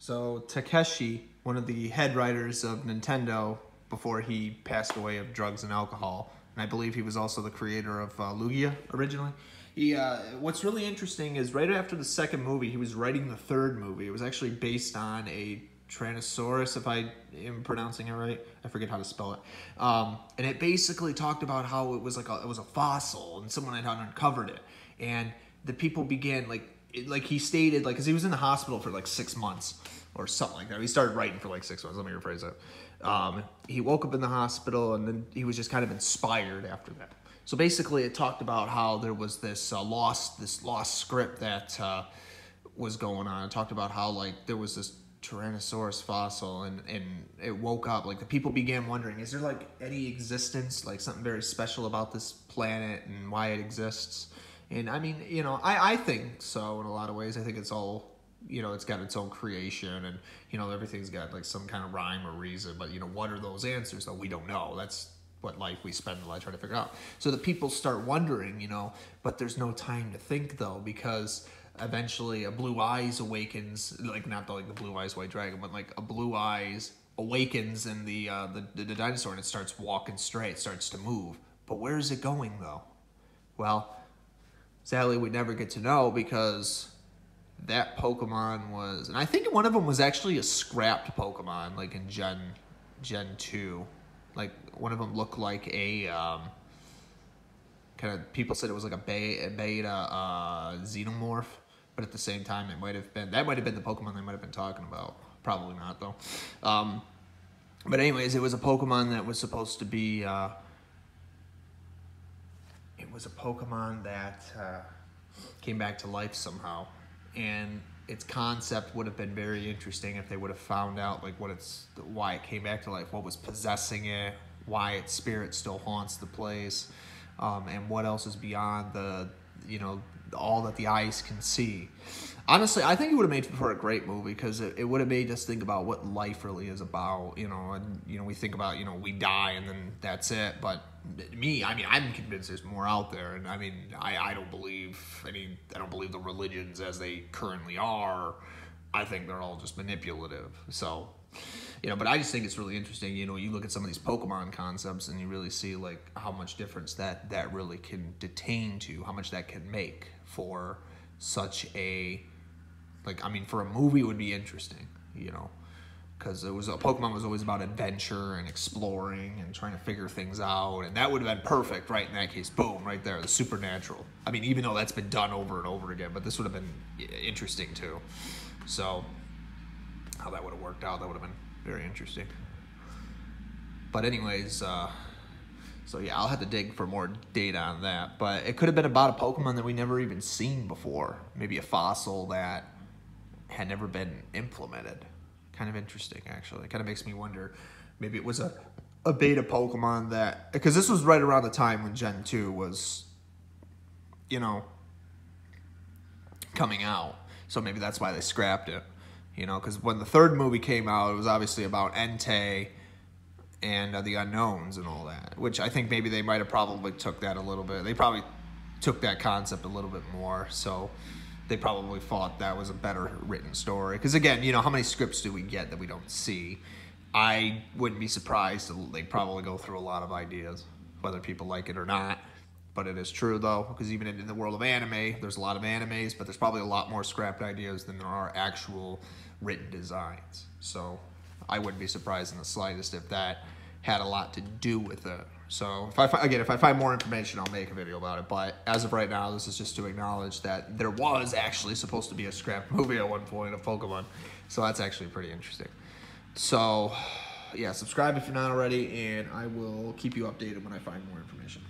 So Takeshi, one of the head writers of Nintendo before he passed away of drugs and alcohol, and I believe he was also the creator of Lugia originally. What's really interesting is right after the second movie, he was writing the third movie. It was actually based on a Tyrannosaurus, if I am pronouncing it right. I forget how to spell it. And it basically talked about how it was a fossil, and someone had uncovered it, and the people began like he stated, because he was in the hospital for 6 months or something like that. He started writing for 6 months. Let me rephrase that. He woke up in the hospital, and then he was just kind of inspired after that. So basically, it talked about how there was this lost script that was going on. It talked about how there was this Tyrannosaurus fossil, and it woke up. The people began wondering, is there any existence, something very special about this planet and why it exists? And I mean, I think so in a lot of ways. I think it's all, it's got its own creation, and, everything's got some kind of rhyme or reason. But, what are those answers, though? We don't know. That's what life we spend a lot trying to figure out. So the people start wondering, but there's no time to think, though, because eventually a blue eyes awakens, not the blue eyes white dragon, but a blue eyes awakens in the dinosaur, and it starts walking straight, starts to move. But where is it going, though? Well, sadly, we never get to know, because that Pokemon was, and I think one of them was actually a scrapped Pokemon, in Gen 2. One of them looked like a, people said it was a beta xenomorph, but at the same time, that might have been the Pokemon they might have been talking about. Probably not, though. But anyways, it was a Pokemon that was supposed to be, it was a Pokemon that came back to life somehow, and its concept would have been very interesting if they would have found out why it came back to life, what was possessing it, why its spirit still haunts the place, and what else is beyond the all that the eyes can see. Honestly, I think it would have made for a great movie, because it would have made us think about what life really is about, and we think about, we die and then that's it. But I'm convinced there's more out there, and I don't believe the religions as they currently are. I think they're all just manipulative. So, but I just think it's really interesting. You look at some of these Pokemon concepts, and you really see how much difference that really can detain to, how much that can make for such a, for a movie it would be interesting, because Pokemon was always about adventure and exploring and trying to figure things out, and that would have been perfect, right? In that case, boom, right there, the supernatural. Even though that's been done over and over again, but this would have been interesting too. So, how that would have worked out, that would have been very interesting. But anyways, so yeah, I'll have to dig for more data on that. But it could have been about a Pokemon that we never even seen before. Maybe a fossil that had never been implemented. Kind of interesting, actually. It kind of makes me wonder, maybe it was a beta Pokemon that, because this was right around the time when Gen 2 was, coming out. So maybe that's why they scrapped it, because when the third movie came out, it was obviously about Entei and the unknowns and all that, which I think maybe they might have probably took that a little bit. They probably took that concept a little bit more, so they probably thought that was a better written story. Because again, how many scripts do we get that we don't see? I wouldn't be surprised. They probably go through a lot of ideas, whether people like it or not. But it is true, though, because even in the world of anime, there's a lot of animes, but there's probably a lot more scrapped ideas than there are actual written designs. So I wouldn't be surprised in the slightest if that had a lot to do with it. So if I find more information, I'll make a video about it. But as of right now, this is just to acknowledge that there was actually supposed to be a scrapped movie at one point of Pokemon. So that's actually pretty interesting. So yeah, subscribe if you're not already, and I will keep you updated when I find more information.